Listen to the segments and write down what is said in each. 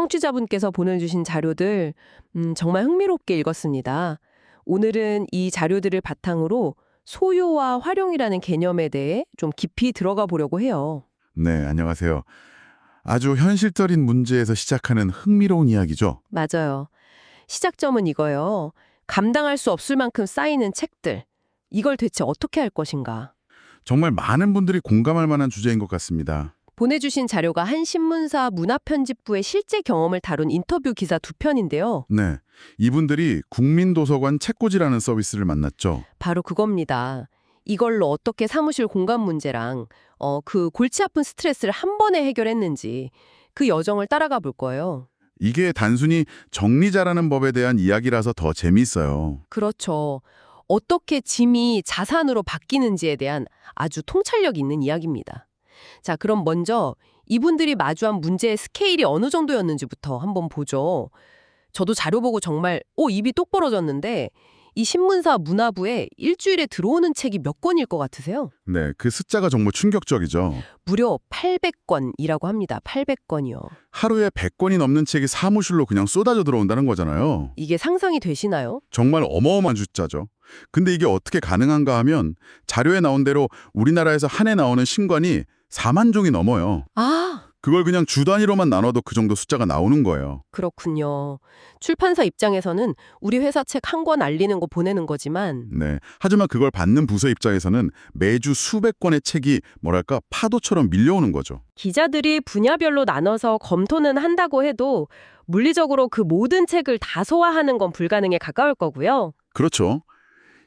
청취자분께서 보내주신 자료들 정말 흥미롭게 읽었습니다. 오늘은 이 자료들을 바탕으로 소요와 활용이라는 개념에 대해 좀 깊이 들어가 보려고 해요. 네, 안녕하세요. 아주 현실적인 문제에서 시작하는 흥미로운 이야기죠. 맞아요. 시작점은 이거예요. 감당할 수 없을 만큼 쌓이는 책들. 이걸 대체 어떻게 할 것인가. 정말 많은 분들이 공감할 만한 주제인 것 같습니다. 보내주신 자료가 한 신문사 문화편집부의 실제 경험을 다룬 인터뷰 기사 2편인데요. 네, 이분들이 국민도서관 책꽂이라는 서비스를 만났죠. 바로 그겁니다. 이걸로 어떻게 사무실 공간 문제랑 그 골치 아픈 스트레스를 한 번에 해결했는지 그 여정을 따라가 볼 거예요. 이게 단순히 정리 잘하는 법에 대한 이야기라서 더 재미있어요. 그렇죠. 어떻게 짐이 자산으로 바뀌는지에 대한 아주 통찰력 있는 이야기입니다. 자, 그럼 먼저 이분들이 마주한 문제의 스케일이 어느 정도였는지부터 한번 보죠. 저도 자료 보고 정말 입이 똑 벌어졌는데 이 신문사 문화부에 일주일에 들어오는 책이 몇 권일 것 같으세요? 네, 그 숫자가 정말 충격적이죠. 무려 800권이라고 합니다. 800권이요. 하루에 100권이 넘는 책이 사무실로 그냥 쏟아져 들어온다는 거잖아요. 이게 상상이 되시나요? 정말 어마어마한 숫자죠. 근데 이게 어떻게 가능한가 하면 자료에 나온 대로 우리나라에서 한 해 나오는 신간이 4만 종이 넘어요. 아, 그걸 그냥 주 단위로만 나눠도 그 정도 숫자가 나오는 거예요. 그렇군요. 출판사 입장에서는 우리 회사 책 한 권 알리는 거 보내는 거지만 네. 하지만 그걸 받는 부서 입장에서는 매주 수백 권의 책이 뭐랄까 파도처럼 밀려오는 거죠. 기자들이 분야별로 나눠서 검토는 한다고 해도 물리적으로 그 모든 책을 다 소화하는 건 불가능에 가까울 거고요. 그렇죠.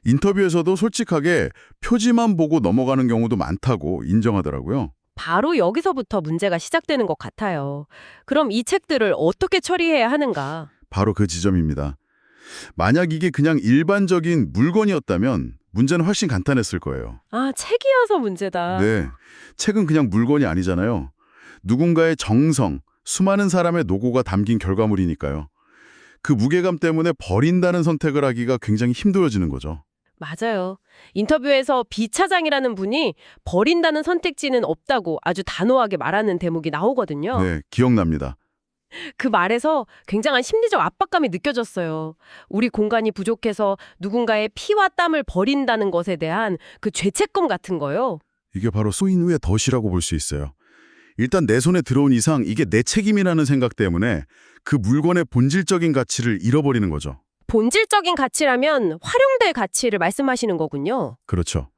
인터뷰에서도 솔직하게 표지만 보고 넘어가는 경우도 많다고 인정하더라고요. 바로 여기서부터 문제가 시작되는 것 같아요. 그럼 이 책들을 어떻게 처리해야 하는가? 바로 그 지점입니다. 만약 이게 그냥 일반적인 물건이었다면 문제는 훨씬 간단했을 거예요. 아, 책이어서 문제다. 네. 책은 그냥 물건이 아니잖아요. 누군가의 정성, 수많은 사람의 노고가 담긴 결과물이니까요. 그 무게감 때문에 버린다는 선택을 하기가 굉장히 힘들어지는 거죠. 맞아요. 인터뷰에서 비 차장이라는 분이 버린다는 선택지는 없다고 아주 단호하게 말하는 대목이 나오거든요. 네, 기억납니다. 그 말에서 굉장한 심리적 압박감이 느껴졌어요. 우리 공간이 부족해서 누군가의 피와 땀을 버린다는 것에 대한 그 죄책감 같은 거요. 이게 바로 소인후의 덫이라고 볼 수 있어요. 일단 내 손에 들어온 이상 이게 내 책임이라는 생각 때문에 그 물건의 본질적인 가치를 잃어버리는 거죠. 본질적인 가치라면 활용될 가치를 말씀하시는 거군요. 그렇죠.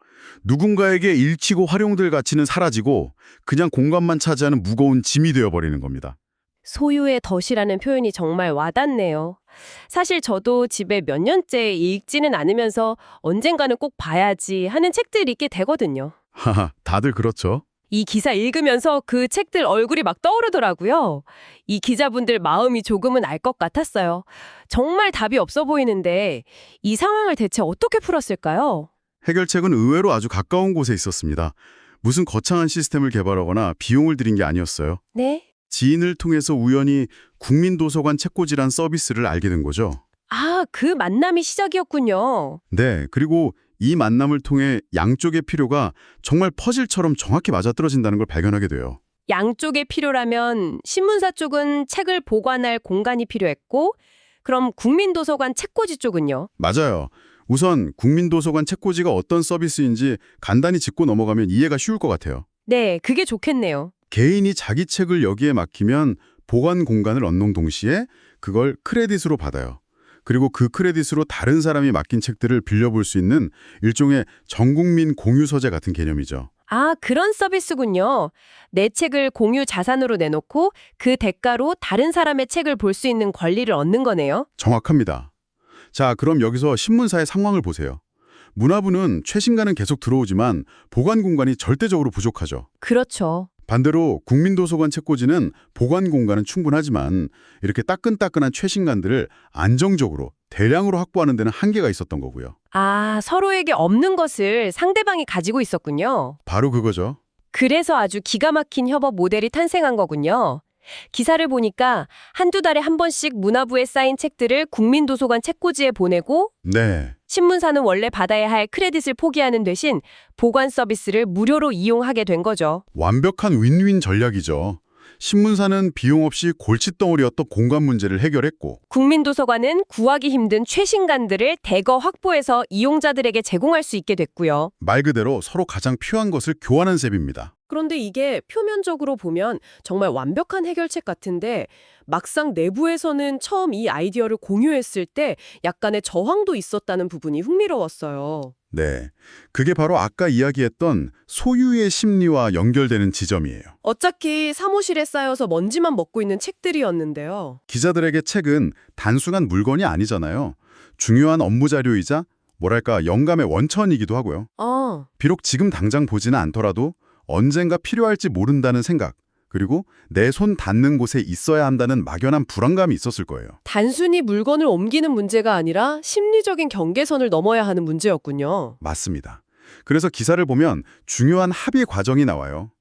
누군가에게 잃히고 활용될 가치는 사라지고 그냥 공간만 차지하는 무거운 짐이 되어버리는 겁니다. 소유의 덫이라는 표현이 정말 와닿네요. 사실 저도 집에 몇 년째 읽지는 않으면서 언젠가는 꼭 봐야지 하는 책들이 있게 되거든요. 하하, 다들 그렇죠. 이 기사 읽으면서 그 책들 얼굴이 막 떠오르더라고요. 이 기자분들 마음이 조금은 알 것 같았어요. 정말 답이 없어 보이는데 이 상황을 대체 어떻게 풀었을까요? 해결책은 의외로 아주 가까운 곳에 있었습니다. 무슨 거창한 시스템을 개발하거나 비용을 들인 게 아니었어요. 네? 지인을 통해서 우연히 국민도서관 책꽂이란 서비스를 알게 된 거죠. 아, 그 만남이 시작이었군요. 네, 그리고 이 만남을 통해 양쪽의 필요가 정말 퍼즐처럼 정확히 맞아떨어진다는 걸 발견하게 돼요. 양쪽의 필요라면 신문사 쪽은 책을 보관할 공간이 필요했고 그럼 국민도서관 책꽂이 쪽은요? 맞아요. 우선 국민도서관 책꽂이가 어떤 서비스인지 간단히 짚고 넘어가면 이해가 쉬울 것 같아요. 네, 그게 좋겠네요. 개인이 자기 책을 여기에 맡기면 보관 공간을 얻는 동시에 그걸 크레딧으로 받아요. 그리고 그 크레딧으로 다른 사람이 맡긴 책들을 빌려볼 수 있는 일종의 전국민 공유 서재 같은 개념이죠. 아, 그런 서비스군요. 내 책을 공유 자산으로 내놓고 그 대가로 다른 사람의 책을 볼 수 있는 권리를 얻는 거네요. 정확합니다. 자, 그럼 여기서 신문사의 상황을 보세요. 문화부는 최신간은 계속 들어오지만 보관 공간이 절대적으로 부족하죠. 그렇죠. 반대로 국민도서관 책꽂이는 보관 공간은 충분하지만 이렇게 따끈따끈한 최신간들을 안정적으로 대량으로 확보하는 데는 한계가 있었던 거고요. 아, 서로에게 없는 것을 상대방이 가지고 있었군요. 바로 그거죠. 그래서 아주 기가 막힌 협업 모델이 탄생한 거군요. 기사를 보니까 한두 달에 한 번씩 문화부에 쌓인 책들을 국민도서관 책꽂이에 보내고 네. 신문사는 원래 받아야 할 크레딧을 포기하는 대신 보관 서비스를 무료로 이용하게 된 거죠. 완벽한 윈윈 전략이죠. 신문사는 비용 없이 골칫덩어리였던 공간 문제를 해결했고 국민도서관은 구하기 힘든 최신간들을 대거 확보해서 이용자들에게 제공할 수 있게 됐고요. 말 그대로 서로 가장 필요한 것을 교환한 셈입니다. 그런데 이게 표면적으로 보면 정말 완벽한 해결책 같은데 막상 내부에서는 처음 이 아이디어를 공유했을 때 약간의 저항도 있었다는 부분이 흥미로웠어요. 네, 그게 바로 아까 이야기했던 소유의 심리와 연결되는 지점이에요. 어차피 사무실에 쌓여서 먼지만 먹고 있는 책들이었는데요. 기자들에게 책은 단순한 물건이 아니잖아요. 중요한 업무 자료이자 뭐랄까 영감의 원천이기도 하고요. 비록 지금 당장 보지는 않더라도 언젠가 필요할지 모른다는 생각, 그리고 내 손 닿는 곳에 있어야 한다는 막연한 불안감이 있었을 거예요. 단순히 물건을 옮기는 문제가 아니라 심리적인 경계선을 넘어야 하는 문제였군요. 맞습니다. 그래서 기사를 보면 중요한 합의 과정이 나와요.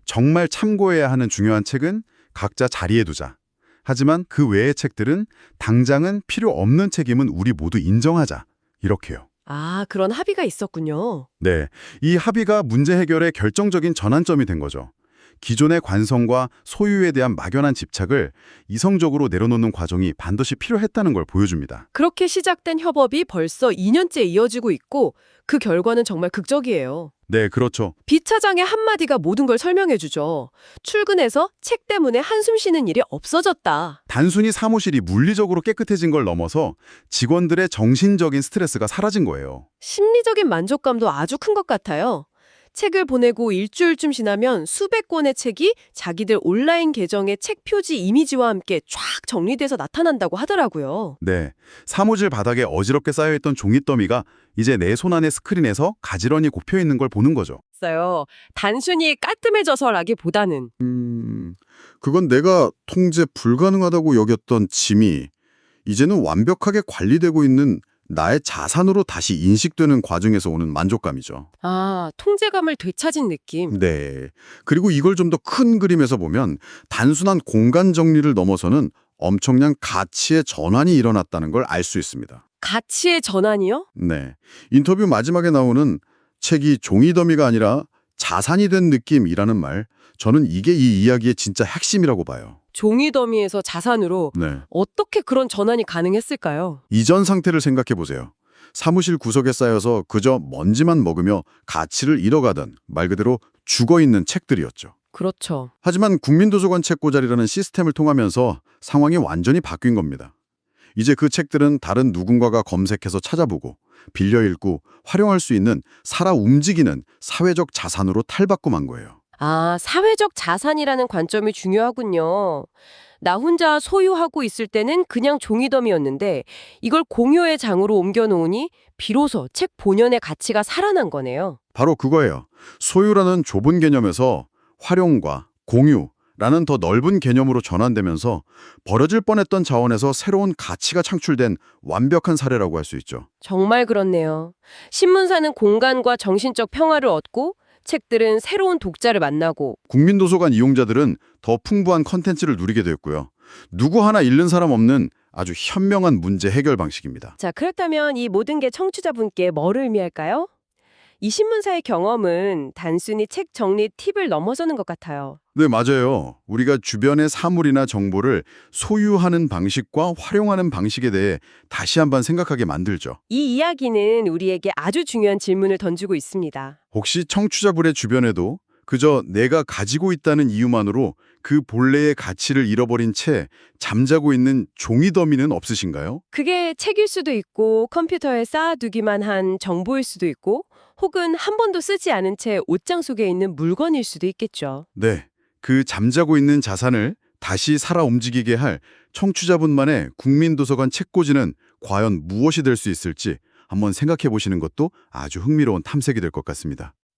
정말 참고해야 하는 중요한 책은 각자 자리에 두자. 하지만 그 외의 책들은 당장은 필요 없는 책임은 우리 모두 인정하자. 이렇게요. 아, 그런 합의가 있었군요. 네, 이 합의가 문제 해결의 결정적인 전환점이 된 거죠. 기존의 관성과 소유에 대한 막연한 집착을 이성적으로 내려놓는 과정이 반드시 필요했다는 걸 보여줍니다. 그렇게 시작된 협업이 벌써 2년째 이어지고 있고 그 결과는 정말 극적이에요. 네, 그렇죠. 비차장의 한마디가 모든 걸 설명해주죠. 출근해서 책 때문에 한숨 쉬는 일이 없어졌다. 단순히 사무실이 물리적으로 깨끗해진 걸 넘어서 직원들의 정신적인 스트레스가 사라진 거예요. 심리적인 만족감도 아주 큰 것 같아요. 책을 보내고 일주일쯤 지나면 수백 권의 책이 자기들 온라인 계정의 책 표지 이미지와 함께 쫙 정리돼서 나타난다고 하더라고요. 네, 사무실 바닥에 어지럽게 쌓여있던 종이더미가 이제 내 손 안의 스크린에서 가지런히 굽혀 있는 걸 보는 거죠. 단순히 깔끔해져서라기보다는 그건 내가 통제 불가능하다고 여겼던 짐이 이제는 완벽하게 관리되고 있는 나의 자산으로 다시 인식되는 과정에서 오는 만족감이죠. 통제감을 되찾은 느낌. 네. 그리고 이걸 좀 더 큰 그림에서 보면 단순한 공간 정리를 넘어서는 엄청난 가치의 전환이 일어났다는 걸 알 수 있습니다. 가치의 전환이요? 네. 인터뷰 마지막에 나오는 책이 종이 더미가 아니라 자산이 된 느낌이라는 말, 저는 이게 이 이야기의 진짜 핵심이라고 봐요. 종이 더미에서 자산으로 네. 어떻게 그런 전환이 가능했을까요? 이전 상태를 생각해 보세요. 사무실 구석에 쌓여서 그저 먼지만 먹으며 가치를 잃어가던 말 그대로 죽어있는 책들이었죠. 그렇죠. 하지만 국민도서관 책고자리라는 시스템을 통하면서 상황이 완전히 바뀐 겁니다. 이제 그 책들은 다른 누군가가 검색해서 찾아보고 빌려 읽고 활용할 수 있는 살아 움직이는 사회적 자산으로 탈바꿈한 거예요. 사회적 자산이라는 관점이 중요하군요. 나 혼자 소유하고 있을 때는 그냥 종이더미였는데 이걸 공유의 장으로 옮겨놓으니 비로소 책 본연의 가치가 살아난 거네요. 바로 그거예요. 소유라는 좁은 개념에서 활용과 공유라는 더 넓은 개념으로 전환되면서 버려질 뻔했던 자원에서 새로운 가치가 창출된 완벽한 사례라고 할 수 있죠. 정말 그렇네요. 신문사는 공간과 정신적 평화를 얻고 책들은 새로운 독자를 만나고 국민도서관 이용자들은 더 풍부한 컨텐츠를 누리게 됐고요. 누구 하나 잃는 사람 없는 아주 현명한 문제 해결 방식입니다. 자, 그렇다면 이 모든 게 청취자분께 뭐를 의미할까요? 이 신문사의 경험은 단순히 책 정리 팁을 넘어서는 것 같아요. 네, 맞아요. 우리가 주변의 사물이나 정보를 소유하는 방식과 활용하는 방식에 대해 다시 한번 생각하게 만들죠. 이 이야기는 우리에게 아주 중요한 질문을 던지고 있습니다. 혹시 청취자분의 주변에도 그저 내가 가지고 있다는 이유만으로 그 본래의 가치를 잃어버린 채 잠자고 있는 종이 더미는 없으신가요? 그게 책일 수도 있고 컴퓨터에 쌓아두기만 한 정보일 수도 있고 혹은 한 번도 쓰지 않은 채 옷장 속에 있는 물건일 수도 있겠죠. 네, 그 잠자고 있는 자산을 다시 살아 움직이게 할 청취자분만의 국민도서관 책꽂이는 과연 무엇이 될 수 있을지 한번 생각해 보시는 것도 아주 흥미로운 탐색이 될 것 같습니다.